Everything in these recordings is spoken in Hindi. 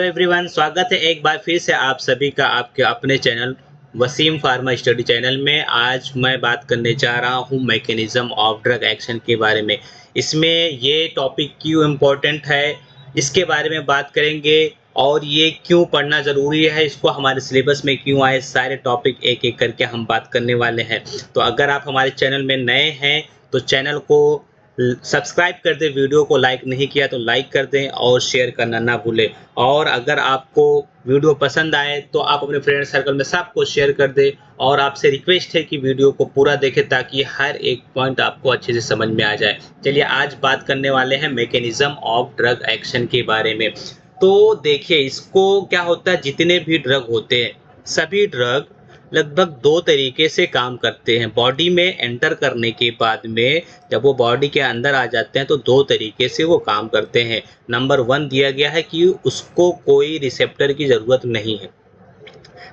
एवरीवन, स्वागत है एक बार फिर से आप सभी का आपके अपने channel Waseem pharma study channel में। आज मैं बात करने जा रहा हूं मैकेनिज्म ऑफ ड्रग एक्शन के बारे में। इसमें ये टॉपिक क्यों इम्पोर्टेंट है इसके बारे में बात करेंगे और ये क्यों पढ़ना ज़रूरी है, इसको हमारे सिलेबस में क्यों आए, सारे टॉपिक एक एक करके हम बात करने वाले हैं। तो अगर आप हमारे चैनल में नए हैं तो चैनल को सब्सक्राइब कर दें, वीडियो को लाइक नहीं किया तो लाइक कर दें और शेयर करना ना भूलें। और अगर आपको वीडियो पसंद आए तो आप अपने फ्रेंड सर्कल में सबको शेयर कर दें। और आपसे रिक्वेस्ट है कि वीडियो को पूरा देखें ताकि हर एक पॉइंट आपको अच्छे से समझ में आ जाए। चलिए आज बात करने वाले हैं मैकेनिज्म ऑफ ड्रग एक्शन के बारे में। तो देखिए, इसको क्या होता है, जितने भी ड्रग होते हैं सभी ड्रग लगभग दो तरीके से काम करते हैं। बॉडी में एंटर करने के बाद में जब वो बॉडी के अंदर आ जाते हैं तो दो तरीके से वो काम करते हैं। नंबर 1 दिया गया है कि उसको कोई रिसेप्टर की ज़रूरत नहीं है।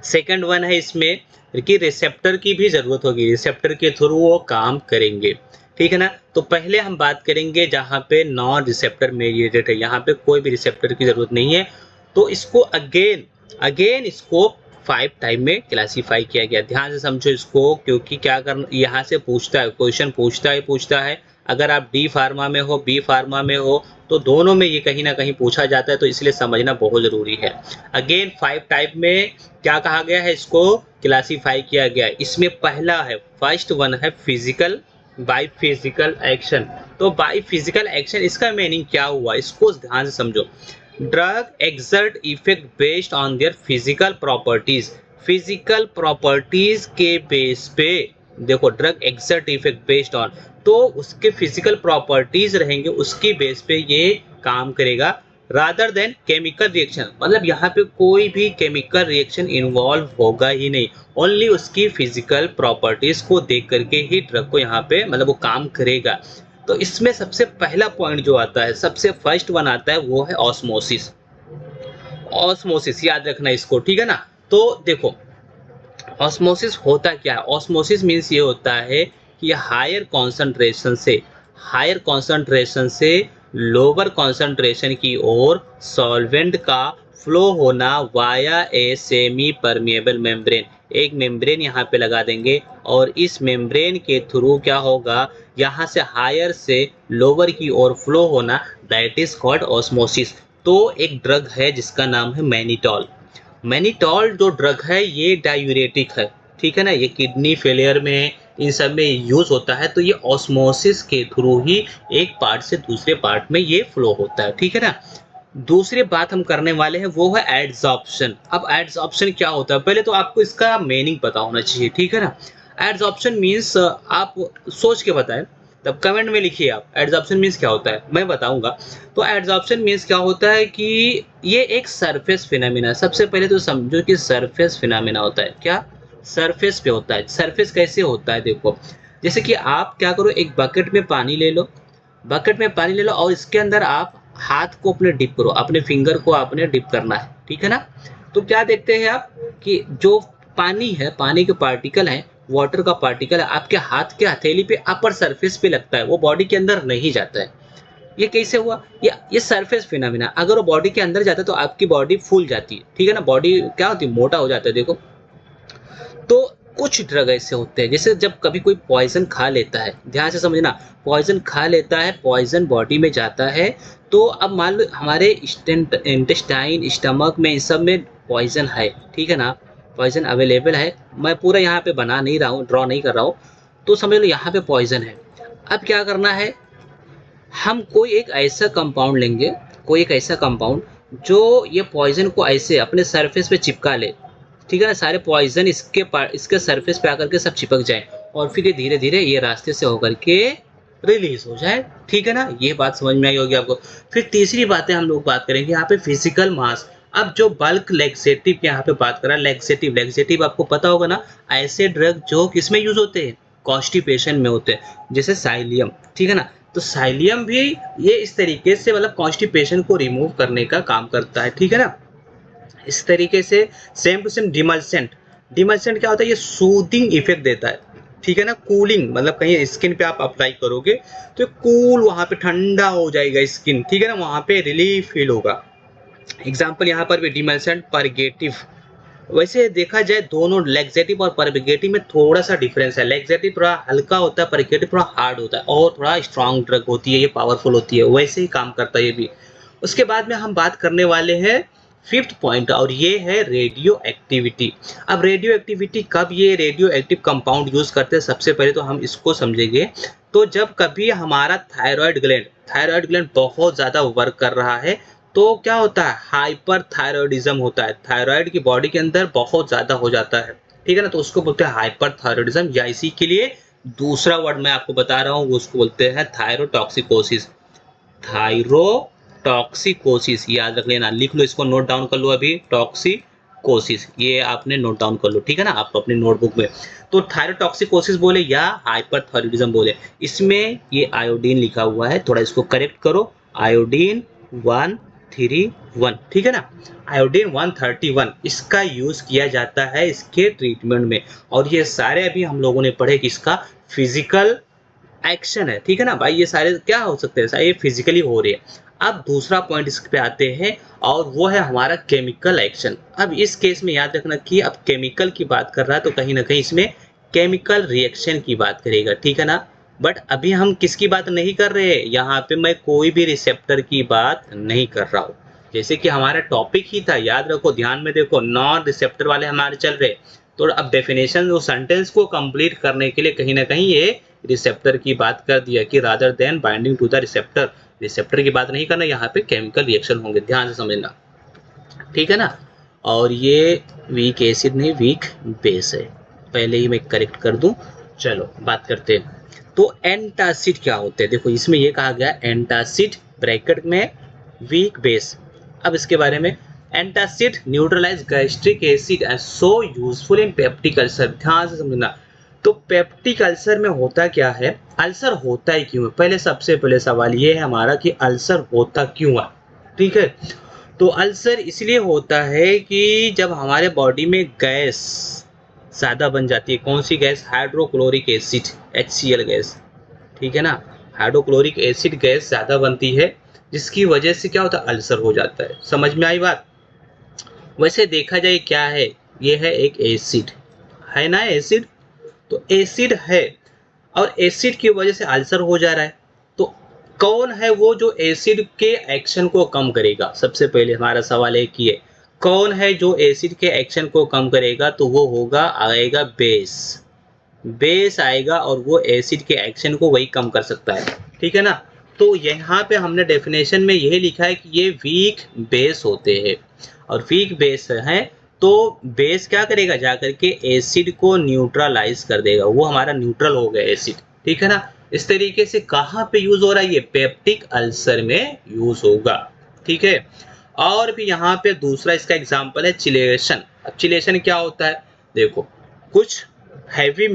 सेकंड वन है इसमें कि रिसेप्टर की भी ज़रूरत होगी, रिसेप्टर के थ्रू वो काम करेंगे। ठीक है ना। तो पहले हम बात करेंगे जहाँ पे नॉन रिसेप्टर मेडिएटेड है, यहाँ पे कोई भी रिसेप्टर की ज़रूरत नहीं है। तो इसको अगेन इसको 5 टाइप में क्लासीफाई किया गया। ध्यान से समझो इसको, क्योंकि क्या करना यहाँ से पूछता है, क्वेश्चन पूछता है। अगर आप डी फार्मा में हो, बी फार्मा में हो, तो दोनों में ये कहीं ना कहीं पूछा जाता है, तो इसलिए समझना बहुत ज़रूरी है। अगेन 5 टाइप में क्या कहा गया है, इसको क्लासीफाई किया गया है। इसमें पहला है, फर्स्ट वन है फिजिकल बाय फिजिकल एक्शन। तो बाय फिजिकल एक्शन इसका मीनिंग क्या हुआ, इसको ध्यान से समझो। Drug exert effect based on their physical properties. Physical properties के बेस पे देखो, drug exert effect based on, तो उसके फिजिकल प्रॉपर्टीज रहेंगे, उसकी बेस पे ये काम करेगा। रादर देन केमिकल रिएक्शन, मतलब यहाँ पे कोई भी केमिकल रिएक्शन इन्वॉल्व होगा ही नहीं, ओनली उसकी फिजिकल प्रॉपर्टीज को देख करके ही ड्रग को यहाँ पे मतलब वो काम करेगा। तो इसमें सबसे पहला पॉइंट जो आता है, सबसे फर्स्ट वन आता है, वो है ऑस्मोसिस। ऑस्मोसिस याद रखना इसको, ठीक है ना। तो देखो, ऑस्मोसिस होता क्या है। ऑस्मोसिस मीन्स ये होता है कि हायर कॉन्सेंट्रेशन से लोअर कॉन्सेंट्रेशन की ओर सॉल्वेंट का फ्लो होना via a semi permeable membrane. एक मेम्ब्रेन यहाँ पे लगा देंगे और इस मेम्ब्रेन के थ्रू क्या होगा, यहाँ से हायर से लोअर की ओर फ्लो होना, दैट इज कॉल्ड ऑस्मोसिस। तो एक ड्रग है जिसका नाम है मैनिटॉल। मैनिटॉल जो ड्रग है ये डायूरेटिक है, ठीक है ना। ये किडनी फेलियर में इन सब में यूज होता है। तो ये ऑस्मोसिस के थ्रू ही एक पार्ट से दूसरे पार्ट में ये फ्लो होता है, ठीक है ना। दूसरी बात हम करने वाले हैं वो है एड्सॉर्प्शन। अब एड्सॉर्प्शन क्या होता है, पहले तो आपको इसका मीनिंग पता होना चाहिए, ठीक है ना। एड्सॉर्प्शन मीन्स आप सोच के बताएं, तब कमेंट में लिखिए आप एड्सॉर्प्शन मीन्स क्या होता है, मैं बताऊंगा। तो एड्सॉर्प्शन मीन्स क्या होता है कि ये एक सरफेस फिनोमिना। सबसे पहले तो समझो कि सरफेस फिनोमिना होता है। क्या सरफेस पे होता है। सरफेस कैसे होता है, देखो, जैसे कि आप क्या करो, एक बकेट में पानी ले लो, और इसके अंदर आप हाथ को अपने डिप करो, अपने फिंगर को आपने डिप करना है, ठीक है ना। तो क्या देखते हैं आप कि जो पानी है, पानी के पार्टिकल है, वाटर का पार्टिकल है, आपके हाथ के हथेली पे अपर सरफेस पे लगता है, वो बॉडी के अंदर नहीं जाता है। ये कैसे हुआ, ये सरफेस फिनोमिना। अगर वो बॉडी के अंदर जाता है तो आपकी बॉडी फूल जाती है, ठीक है ना। बॉडी क्या होती है, मोटा हो जाता है। देखो, तो कुछ ड्रग ऐसे होते हैं, जैसे जब कभी कोई पॉइजन खा लेता है, ध्यान से समझना, पॉइजन खा लेता है, पॉइजन बॉडी में जाता है, तो अब मान लो हमारे इंटेस्टाइन, स्टमक में, इन सब में पॉइजन है, ठीक है ना, पॉइजन अवेलेबल है। मैं पूरा यहाँ पे बना नहीं रहा हूँ, ड्रॉ नहीं कर रहा हूँ, तो समझ लो यहाँ पे पॉइजन है। अब क्या करना है, हम कोई एक ऐसा कंपाउंड लेंगे, कोई एक ऐसा कंपाउंड जो ये पॉइजन को ऐसे अपने सरफेस पे चिपका ले, ठीक है ना। सारे पॉइजन इसके सरफेस पे आकर के सब चिपक जाए और फिर ये धीरे धीरे ये रास्ते से होकर के रिलीज हो जाए, ठीक है ना। ये बात समझ में आई होगी आपको। फिर तीसरी बातें हम लोग बात करेंगे यहाँ पे, फिजिकल मास। अब जो बल्क लेक्सेटिव की यहाँ पे बात करा, लेक्सेटिव आपको पता होगा ना, ऐसे ड्रग जो किसमें यूज होते हैं, कॉन्स्टिपेशन में होते हैं, जैसे साइलियम, ठीक है ना। तो साइलियम भी ये इस तरीके से मतलब कॉन्स्टिपेशन को रिमूव करने का काम करता है, ठीक है ना। इस तरीके से सेम टू सेम डिमल्सेंट क्या होता है, ये सूदिंग इफेक्ट देता है, ठीक है ना। कूलिंग, मतलब कहीं स्किन पे आप अप्लाई करोगे तो कूल, वहां पे ठंडा हो जाएगा स्किन, ठीक है ना, वहां पे रिलीफ फील होगा। एग्जाम्पल यहाँ पर भी डिमेल्सन परगेटिव। वैसे देखा जाए दोनों लैक्सेटिव और परगेटिव में थोड़ा सा डिफरेंस है। लैक्सेटिव थोड़ा हल्का होता है, परगेटिव थोड़ा हार्ड होता है और थोड़ा स्ट्रांग ड्रग होती है, ये पावरफुल होती है, वैसे ही काम करता है ये भी। उसके बाद में हम बात करने वाले हैं फिफ्थ पॉइंट, और ये है रेडियो एक्टिविटी। अब रेडियो एक्टिविटी कब ये रेडियो एक्टिव कंपाउंड यूज करते हैं, सबसे पहले तो हम इसको समझेंगे। तो जब कभी हमारा थायराइड ग्लैंड बहुत ज्यादा वर्क कर रहा है तो क्या होता है, हाइपर थायरॉयडिज्म होता है, थायराइड की बॉडी के अंदर बहुत ज्यादा हो जाता है, ठीक है ना, तो उसको बोलते हैं हाइपर थायरॉयडिज्म, या इसी के लिए दूसरा वर्ड मैं आपको बता रहा हूँ उसको बोलते हैं थायरोटॉक्सिकोसिस। थायरोटॉक्सिकोसिस याद रख लेना, लिख लो इसको, नोट डाउन कर लो अभी, टॉक्सिकोसिस ये आपने नोट डाउन कर लो, ठीक है ना, आप अपनी नोटबुक में। तो थायरोटॉक्सिकोसिस बोले या हाइपरथायरॉयडिज्म बोले, इसमें ये आयोडीन लिखा हुआ है, थोड़ा इसको करेक्ट करो, आयोडीन 131, ठीक है ना, आयोडीन 131 इसका यूज किया जाता है इसके ट्रीटमेंट में। और ये सारे अभी हम लोगों ने पढ़े कि इसका फिजिकल एक्शन है, ठीक है ना भाई, ये सारे क्या हो सकते हैं, ये फिजिकली हो रही है। अब दूसरा पॉइंट इस पे आते हैं और वो है हमारा केमिकल एक्शन। अब इस केस में याद रखना कि अब केमिकल की बात कर रहा है तो कहीं ना कहीं इसमें केमिकल रिएक्शन की बात करेगा, ठीक है ना। बट अभी हम किसकी बात नहीं कर रहे हैं, यहाँ पे मैं कोई भी रिसेप्टर की बात नहीं कर रहा हूँ। जैसे कि हमारा टॉपिक ही था, याद रखो, ध्यान में देखो, नॉन रिसेप्टर वाले हमारे चल रहे। तो अब डेफिनेशन वो सेंटेंस को कंप्लीट करने के लिए कहीं ना कहीं ये रिसेप्टर की बात कर दिया कि rather than binding to the receptor, receptor की बात नहीं करना, यहाँ पे केमिकल रिएक्शन होंगे, ध्यान से समझना, ठीक है ना। और ये वीक एसिड नहीं, वीक बेस है, पहले ही मैं करेक्ट कर दूं। चलो बात करते हैं, तो एंटासिड क्या होते हैं, देखो इसमें ये कहा गया एंटासिड ब्रैकेट में वीक बेस। अब इसके बारे में, antacid neutralise gastric acid and so useful in peptic ulcer, ध्यान से समझना। तो पेप्टिक अल्सर में होता क्या है, अल्सर होता ही क्यों है, पहले सबसे पहले सवाल ये है हमारा कि अल्सर होता क्यों है, ठीक है। तो अल्सर इसलिए होता है कि जब हमारे बॉडी में गैस ज़्यादा बन जाती है, कौन सी gas, hydrochloric acid, HCl gas, ठीक है ना, हाइड्रोक्लोरिक एसिड गैस ज़्यादा बनती है, जिसकी वजह से क्या होता है, अल्सर हो जाता है। समझ में आई बात। वैसे देखा जाए क्या है, ये है एक एसिड, है ना एसिड, तो एसिड है और एसिड की वजह से अल्सर हो जा रहा है। तो कौन है वो जो एसिड के एक्शन को कम करेगा, सबसे पहले हमारा सवाल एक ही है, कौन है जो एसिड के एक्शन को कम करेगा, तो वो होगा, आएगा बेस, बेस आएगा और वो एसिड के एक्शन को वही कम कर सकता है, ठीक है ना। तो यहाँ पे हमने डेफिनेशन में यही लिखा है कि ये वीक बेस होते हैं, और वीक बेस है तो बेस क्या करेगा, जाकर के एसिड को न्यूट्रलाइज कर देगा, वो हमारा न्यूट्रल हो गया एसिड, ठीक है ना। इस तरीके से कहाँ पे यूज हो रहा है, ये पेप्टिक अल्सर में यूज होगा, ठीक है। और भी यहाँ पे दूसरा इसका एग्जाम्पल है चिलेशन। अब चिलेशन क्या होता है, देखो, कुछ हैवी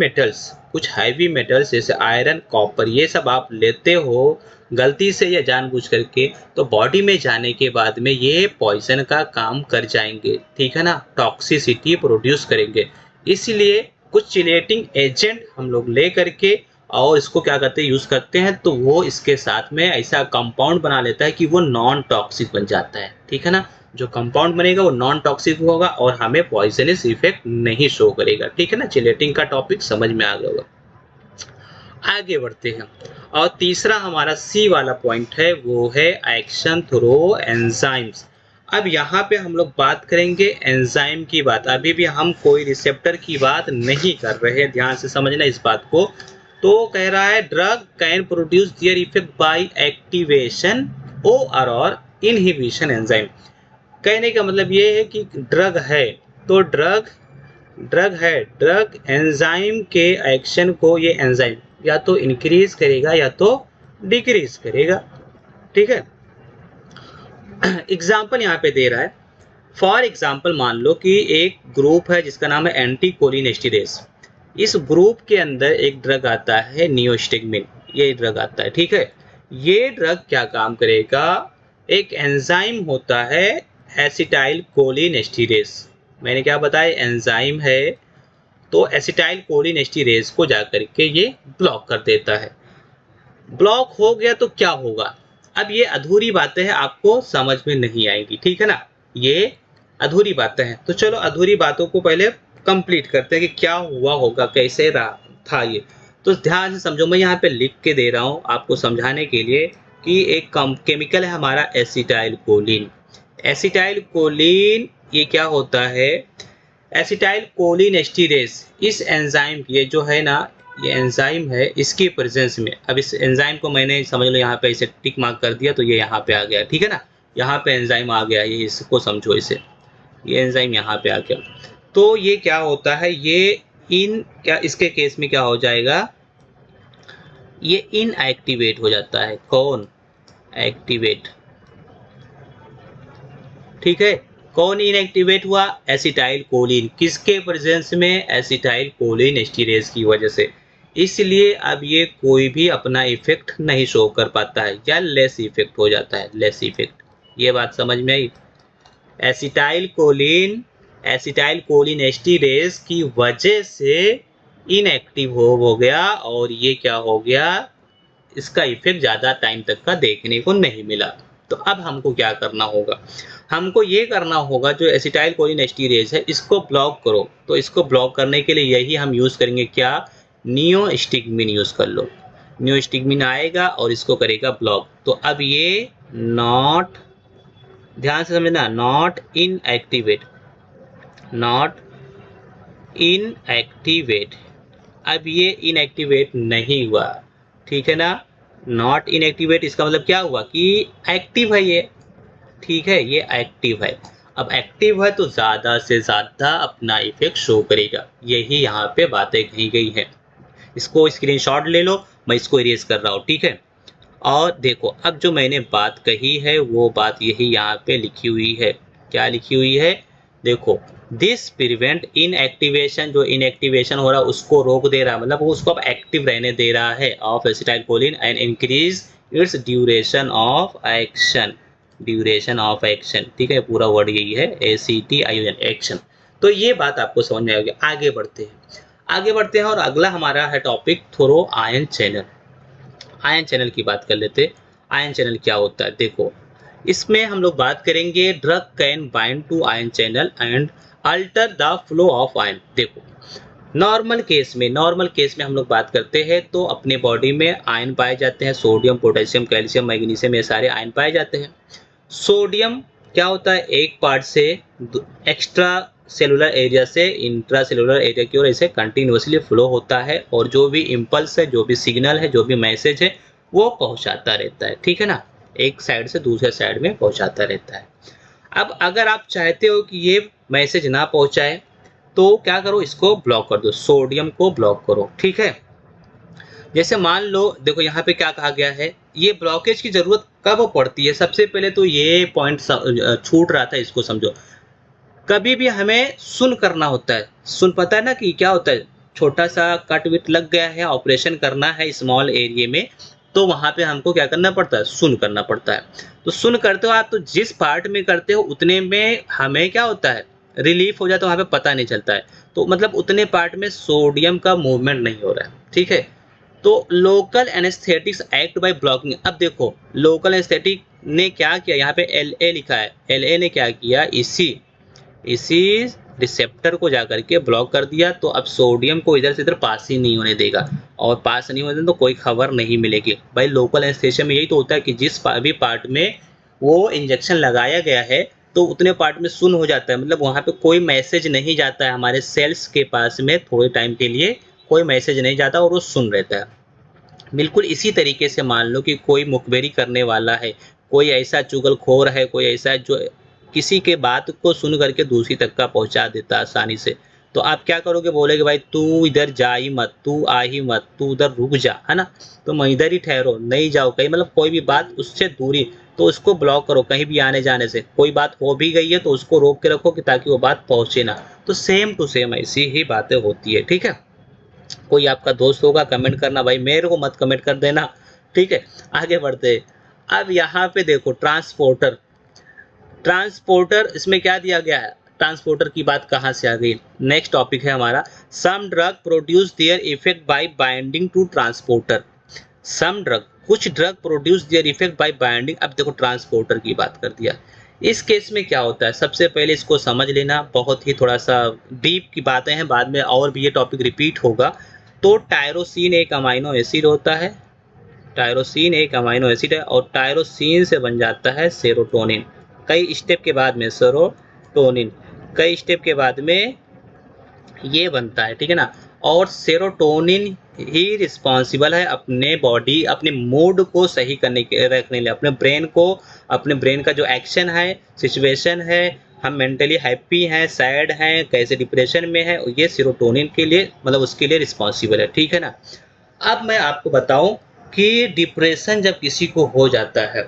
मेटल्स जैसे आयरन, कॉपर, ये सब आप लेते हो गलती से या जानबूझ करके, तो बॉडी में जाने के बाद में ये पॉइजन का काम कर जाएंगे, ठीक है ना, टॉक्सिसिटी प्रोड्यूस करेंगे। इसलिए कुछ चिलेटिंग एजेंट हम लोग ले करके और इसको क्या करते हैं, यूज करते हैं, तो वो इसके साथ में ऐसा कंपाउंड बना लेता है कि वो नॉन टॉक्सिक बन जाता है, ठीक है ना। जो कंपाउंड बनेगा वो नॉन टॉक्सिक होगा और हमें पॉइजनस इफेक्ट नहीं शो करेगा, ठीक है ना। चिलेटिंग का टॉपिक समझ में आ गया होगा। आगे बढ़ते हैं, और तीसरा हमारा सी वाला पॉइंट है, वो है एक्शन थ्रू एंजाइम्स। अब यहाँ पे हम लोग बात करेंगे एंजाइम की बात, अभी भी हम कोई रिसेप्टर की बात नहीं कर रहे हैं, ध्यान से समझना इस बात को। तो कह रहा है drug can produce their effect by activation और इनहिबिशन एंजाइम। कहने का मतलब ये है कि ड्रग है, तो ड्रग एंजाइम के एक्शन को ये एंजाइम या तो इंक्रीज करेगा या तो डिक्रीज करेगा, ठीक है। एग्जाम्पल यहाँ पे दे रहा है, फॉर एग्जाम्पल मान लो कि एक ग्रुप है जिसका नाम है एंटी कोलिनेस्टेरेज, इस ग्रुप के अंदर एक ड्रग आता है नियोस्टिग्मिन, ये ड्रग आता है, ठीक है। ये ड्रग क्या काम करेगा, एक एंजाइम होता है एसिटाइल कोलिनेस्टेरेज, मैंने क्या बताया, एंजाइम है, तो एसिटाइल कोलिनेस्टेरेज को जाकर के ये ब्लॉक कर देता है। ब्लॉक हो गया तो क्या होगा, अब ये अधूरी बातें हैं, आपको समझ में नहीं आएगी, ठीक है ना, ये अधूरी बातें हैं। तो चलो अधूरी बातों को पहले कंप्लीट करते हैं कि क्या हुआ होगा, कैसे रहा था ये। तो ध्यान से समझो, मैं यहाँ पे लिख के दे रहा हूँ आपको समझाने के लिए कि एक केमिकल है हमारा एसिटाइल कोलिन। एसिटाइल कोलिन ये क्या होता है, एसिटाइल कोलिन एस्टीरेज, इस एंजाइम ये जो है ना, ये एंजाइम है, इसकी प्रेजेंस में, अब इस एंजाइम को मैंने समझ लो यहाँ पे इसे टिक मार्क कर दिया तो ये यहाँ पे आ गया, ठीक है ना, यहाँ पे एंजाइम आ गया, ये इसको समझो, इसे, ये एंजाइम यहाँ पे आ गया। तो ये क्या होता है, ये इन क्या इसके केस में क्या हो जाएगा, ये इनएक्टिवेट हो जाता है। कौन एक्टिवेट, ठीक है, कौन इनएक्टिवेट हुआ, एसिटाइल कोलिन, किसके प्रेजेंस में, एसिटाइल कोलिन एस्टीरेज की वजह से। इसलिए अब ये कोई भी अपना इफेक्ट नहीं शो कर पाता है, या लेस इफेक्ट हो जाता है, लेस इफेक्ट। ये बात समझ में आई, एसिटाइल कोलिन एस्टीरेज की वजह से इनएक्टिव हो गया, और ये क्या हो गया, इसका इफेक्ट ज़्यादा टाइम तक का देखने को नहीं मिला। तो अब हमको क्या करना होगा, हमको ये करना होगा, जो एसिटाइल कोलिन एस्टीरेज है इसको ब्लॉक करो। तो इसको ब्लॉक करने के लिए यही हम यूज़ करेंगे, क्या, नियोस्टिग्मिन यूज़ कर लो। नियोस्टिग्मिन आएगा और इसको करेगा ब्लॉक। तो अब ये नॉट, ध्यान से समझना, नॉट इनएक्टिवेट, नॉट इनएक्टिवेट, अब ये इनएक्टिवेट नहीं हुआ, ठीक है ना, नॉट इनएक्टिवेट, इसका मतलब क्या हुआ कि एक्टिव है ये, ठीक है, ये एक्टिव है। अब एक्टिव है तो ज़्यादा से ज़्यादा अपना इफेक्ट शो करेगा, यही यहाँ पे बातें कही गई है। इसको स्क्रीनशॉट ले लो, मैं इसको इरेज कर रहा हूँ, ठीक है। और देखो, अब जो मैंने बात कही है वो बात यही यहाँ पे लिखी हुई है, क्या लिखी हुई है, देखो, दिस प्रिवेंट इनएक्टिवेशन, जो इनएक्टिवेशन हो रहा है उसको रोक दे रहा है, मतलब वो उसको अब एक्टिव रहने दे रहा है, of acetyl choline, and increase its duration of action, duration of action, ठीक है, पूरा वर्ड यही है, ACTION, एक्शन। तो ये बात आपको समझ में आ गई। आगे बढ़ते हैं, आगे बढ़ते हैं, और अगला हमारा है टॉपिक थोरो आयन चैनल। आयन चैनल की बात कर लेते। आयन चैनल क्या होता है, देखो, इसमें हम लोग बात करेंगे, drug can bind to ion channel and alter the flow of ion. देखो, नॉर्मल केस में हम लोग बात करते हैं तो अपने बॉडी में आयन पाए जाते हैं, सोडियम, पोटेशियम, कैल्शियम, मैग्नीशियम, ये सारे आयन पाए जाते हैं। सोडियम क्या होता है, एक पार्ट से एक्स्ट्रा सेलुलर एरिया से इंट्रा सेलुलर एरिया की ओर इसे कंटिन्यूसली फ्लो होता है, और जो भी इम्पल्स है, जो भी सिग्नल है, जो भी मैसेज है, वो पहुंचाता रहता है, ठीक है ना, एक साइड से दूसरे साइड में पहुंचाता रहता है। अब अगर आप चाहते हो कि ये मैसेज ना पहुंचाए तो क्या करो, इसको ब्लॉक कर दो, सोडियम को ब्लॉक करो, ठीक है। जैसे मान लो, देखो यहाँ पे क्या कहा गया है, ये ब्लॉकेज की जरूरत कब पड़ती है, सबसे पहले तो ये पॉइंट छूट रहा था, इसको समझो। कभी भी हमें सुन करना होता है, सुन, पता है ना कि क्या होता है, छोटा सा कट विट लग गया है, ऑपरेशन करना है स्मॉल एरिया में, तो वहां पे हमको क्या करना पड़ता है, सुन करना पड़ता है। तो सुन करते हो आप, तो जिस पार्ट में करते हो उतने में हमें क्या होता है, रिलीफ हो जाता है, वहां पे पता नहीं चलता है, तो मतलब उतने पार्ट में सोडियम का मूवमेंट नहीं हो रहा है, ठीक है। तो local anaesthetics act by blocking. अब देखो, लोकल एनेस्थेटिक ने क्या किया, यहाँ पे LA लिखा है, LA ने क्या किया, इसी रिसेप्टर को जाकर के ब्लॉक कर दिया, तो अब सोडियम को इधर से इधर पास ही नहीं होने देगा, और पास नहीं होने देगा तो कोई खबर नहीं मिलेगी। भाई लोकल एनेस्थीसिया में यही तो होता है कि जिस भी पार्ट में वो इंजेक्शन लगाया गया है तो उतने पार्ट में सुन हो जाता है, मतलब वहाँ पे कोई मैसेज नहीं जाता है, हमारे सेल्स के पास में थोड़े टाइम के लिए कोई मैसेज नहीं जाता और वो सुन रहता है। बिल्कुल इसी तरीके से मान लो कि कोई मुखबिरी करने वाला है, कोई ऐसा चुगलखोर है, कोई ऐसा जो किसी के बात को सुन करके दूसरी तक का पहुंचा देता आसानी से, तो आप क्या करोगे, बोलेगे भाई तू इधर जा ही मत, तू आ ही मत, तू उधर रुक जा, है ना, तुम इधर ही ठहरो, नहीं जाओ कहीं, मतलब कोई भी बात उससे दूरी, तो उसको ब्लॉक करो कहीं भी आने जाने से। कोई बात हो भी गई है तो उसको रोक के रखो कि ताकि वो बात पहुंचे ना। तो सेम टू सेम ऐसी ही बातें होती है, ठीक है। कोई आपका दोस्त होगा, कमेंट करना, भाई मेरे को मत कमेंट कर देना, ठीक है। आगे बढ़ते हैं। अब यहाँ पे देखो, ट्रांसपोर्टर, ट्रांसपोर्टर इसमें क्या दिया गया है, ट्रांसपोर्टर की बात कहाँ से आ गई, नेक्स्ट टॉपिक है हमारा, some drug produce their effect by binding to transporter. Some drug कुछ drug produce their effect by binding. अब देखो ट्रांसपोर्टर की बात कर दिया। इस केस में क्या होता है, सबसे पहले इसको समझ लेना, बहुत ही थोड़ा सा डीप की बातें हैं, बाद में और भी ये टॉपिक रिपीट होगा। तो टायरोसिन एक अमाइनो एसिड होता है, टायरोसिन एक अमाइनो एसिड है और टायरोसिन से बन जाता है सेरोटोनिन। कई स्टेप के बाद में सेरोटोनिन, कई स्टेप के बाद में ये बनता है, ठीक है ना। और सेरोटोनिन ही रिस्पॉन्सिबल है अपने बॉडी, अपने मूड को सही करने के रखने लिए, अपने ब्रेन को, अपने ब्रेन का जो एक्शन है, सिचुएशन है, हम मेंटली हैप्पी हैं, सैड हैं, कैसे डिप्रेशन में है, ये सेरोटोनिन के लिए मतलब उसके लिए रिस्पॉन्सिबल है, ठीक है ना। अब मैं आपको बताऊं कि डिप्रेशन जब किसी को हो जाता है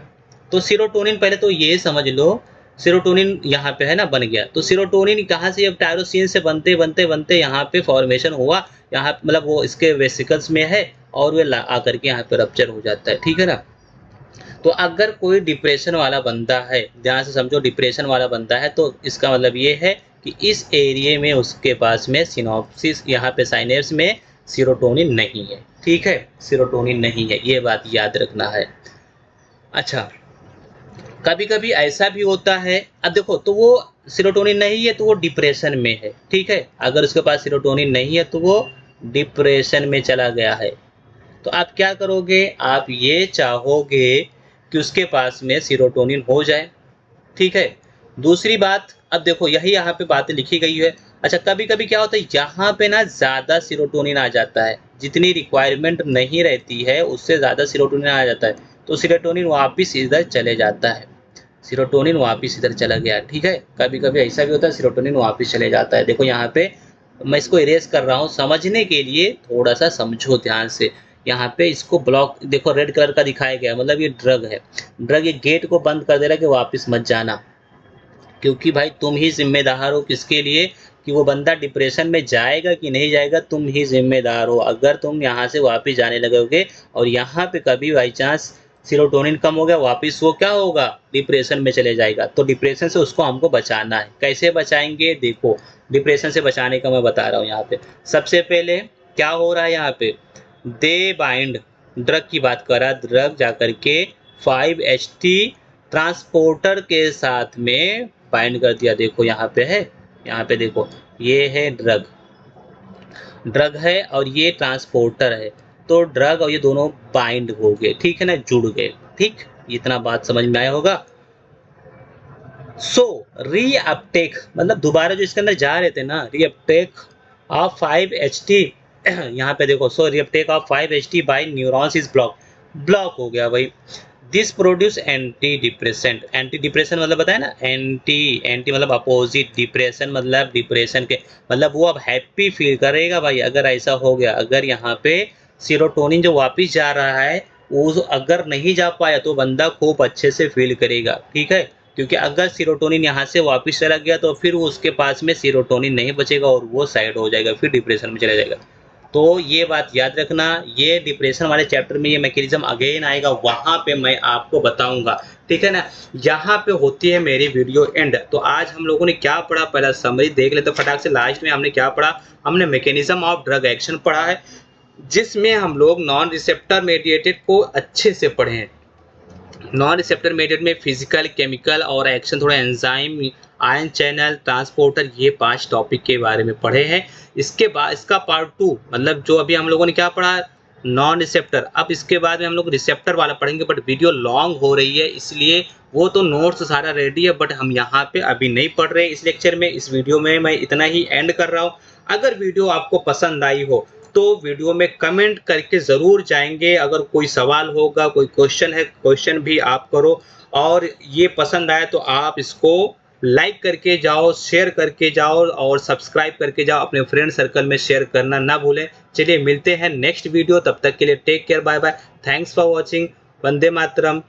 तो सेरोटोनिन, पहले तो ये समझ लो सेरोटोनिन यहाँ पे है ना बन गया, तो सेरोटोनिन कहाँ से, अब टायरोसिन से बनते बनते बनते यहाँ पे फॉर्मेशन हुआ, यहाँ मतलब वो इसके वेसिकल्स में है और वे आकर के यहाँ पे रप्चर हो जाता है, ठीक है ना। तो अगर कोई डिप्रेशन वाला बंदा है, ध्यान से समझो, डिप्रेशन वाला बंदा है तो इसका मतलब ये है कि इस एरिया में उसके पास में सिनॉप्सिस, यहाँ पे साइनेप्स में सेरोटोनिन नहीं है, ठीक है, सेरोटोनिन नहीं है, ये बात याद रखना है। अच्छा, कभी कभी ऐसा भी होता है, अब देखो तो वो सेरोटोनिन नहीं है तो वो डिप्रेशन में है, ठीक है, अगर उसके पास सेरोटोनिन नहीं है तो वो डिप्रेशन में चला गया है, तो आप क्या करोगे, आप ये चाहोगे कि उसके पास में सेरोटोनिन हो जाए, ठीक है। दूसरी बात, अब देखो यही यहाँ पे बातें लिखी गई है। अच्छा, कभी कभी क्या होता है, यहाँ पे ना ज़्यादा सेरोटोनिन आ जाता है, जितनी रिक्वायरमेंट नहीं रहती है उससे ज़्यादा सेरोटोनिन आ जाता है, तो सेरोटोनिन वापिस इधर चले जाता है, सेरोटोनिन वापिस इधर चला गया, ठीक है। कभी कभी ऐसा भी होता है सेरोटोनिन वापिस चले जाता है। देखो यहाँ पे मैं इसको इरेज कर रहा हूँ समझने के लिए, थोड़ा सा समझो ध्यान से। यहाँ पे इसको ब्लॉक देखो रेड कलर का दिखाया गया, मतलब ये ड्रग है, ड्रग ये गेट को बंद कर दे रहा है कि वापिस मत जाना, क्योंकि भाई तुम ही जिम्मेदार हो किसके लिए, कि वो बंदा डिप्रेशन में जाएगा कि नहीं जाएगा, तुम ही जिम्मेदार हो। अगर तुम यहाँ से वापस जाने लगोगे और यहाँ पे कभी बाई चांस सीरोटोनिन कम हो गया, वापस वो क्या होगा, डिप्रेशन में चले जाएगा। तो डिप्रेशन से उसको हमको बचाना है। कैसे बचाएंगे, देखो डिप्रेशन से बचाने का मैं बता रहा हूँ। यहाँ पे सबसे पहले क्या हो रहा है, यहाँ पे दे बाइंड, ड्रग की बात करा, ड्रग जाकर के 5-HT ट्रांसपोर्टर के साथ में बाइंड कर दिया। देखो यहाँ पे है, यहाँ पे देखो ये है ड्रग, ड्रग है और ये ट्रांसपोर्टर है, तो ड्रग और ये दोनों बाइंड हो गए, ठीक है ना, जुड़ गए, ठीक, इतना बात समझ में आया होगा। सो रीअपटेक मतलब दोबारा जो इसके अंदर जा रहे थे ना, रीअपटेक ऑफ 5-HT यहाँ पे देखो, so reuptake of 5-HT by neurons is block हो गया भाई। This produce anti depressant, anti depression मतलब बताया ना, एंटी एंटी मतलब अपोजिट, डिप्रेशन मतलब डिप्रेशन के, मतलब वो अब हैप्पी फील करेगा भाई अगर ऐसा हो गया। अगर यहाँ पे सीरोटोनिन जो वापस जा रहा है वो अगर नहीं जा पाया तो बंदा खूब अच्छे से फील करेगा, ठीक है, क्योंकि अगर सीरोटोनिन यहाँ से वापस चला गया तो फिर उसके पास में सीरोटोनिन नहीं बचेगा और वो साइड हो जाएगा, फिर डिप्रेशन में चला जाएगा। तो ये बात याद रखना, ये डिप्रेशन वाले चैप्टर में ये मैकेनिज्म अगेन आएगा, वहाँ पे मैं आपको बताऊंगा, ठीक है ना। यहाँ पे होती है मेरी वीडियो एंड। तो आज हम लोगों ने क्या पढ़ा, पहला समरी देख लेते फटाक से। लास्ट में हमने क्या पढ़ा, हमने मैकेनिज्म ऑफ ड्रग एक्शन पढ़ा है, जिसमें हम लोग नॉन रिसेप्टर मेडिएटेड को अच्छे से पढ़े हैं। नॉन रिसेप्टर मेथड में फिजिकल, केमिकल और एक्शन, थोड़ा एंजाइम, आयन चैनल, ट्रांसपोर्टर, ये 5 टॉपिक के बारे में पढ़े हैं। इसके बाद इसका पार्ट 2 मतलब जो अभी हम लोगों ने क्या पढ़ा, नॉन रिसेप्टर, अब इसके बाद में हम लोग रिसेप्टर वाला पढ़ेंगे, बट वीडियो लॉन्ग हो रही है इसलिए वो तो नोट्स सारा रेडी है, बट हम यहाँ पे अभी नहीं पढ़ रहे हैं इस लेक्चर में। इस वीडियो में मैं इतना ही एंड कर रहा हूँ। अगर वीडियो आपको पसंद आई हो तो वीडियो में कमेंट करके ज़रूर जाएंगे। अगर कोई सवाल होगा, कोई क्वेश्चन है, क्वेश्चन भी आप करो। और ये पसंद आए तो आप इसको लाइक करके जाओ, शेयर करके जाओ और सब्सक्राइब करके जाओ, अपने फ्रेंड सर्कल में शेयर करना ना भूलें। चलिए मिलते हैं नेक्स्ट वीडियो, तब तक के लिए take care, bye bye, thanks for watching, वंदे मातरम।